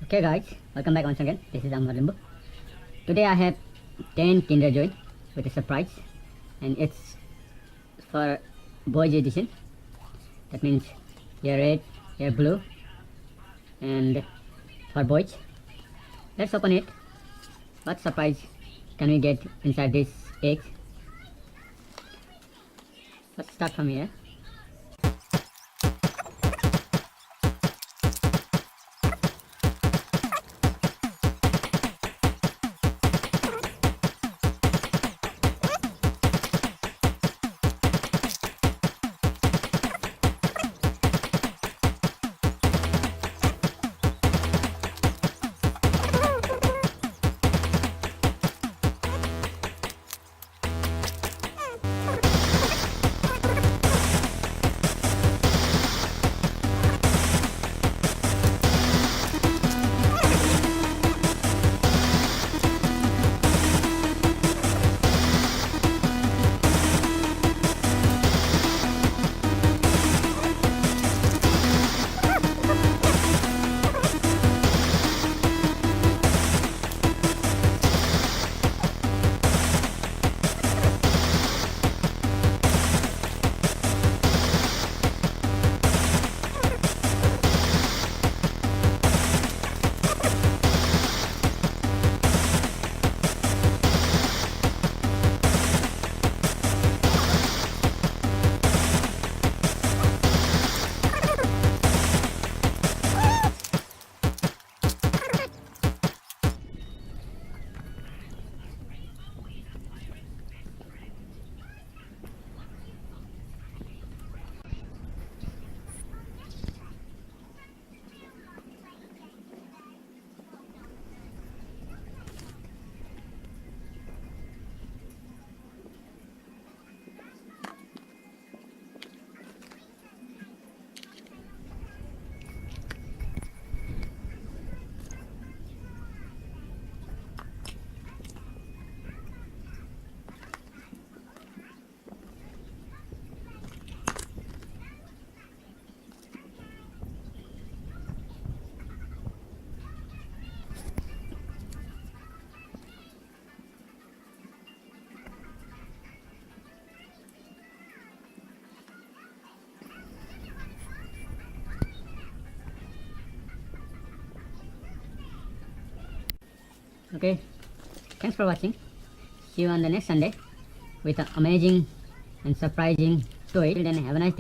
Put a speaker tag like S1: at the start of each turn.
S1: Okay guys, welcome back once again. This is Ahmad Limbu. Today I have 10 Kinder Joy with a surprise, and it's for boys edition. That means here red, here blue, and for boys. Let's open it. What surprise can we get inside this egg? Let's start from here. Okay, thanks for watching. See you on the next Sunday with an amazing and surprising toy. Till then, have a nice day.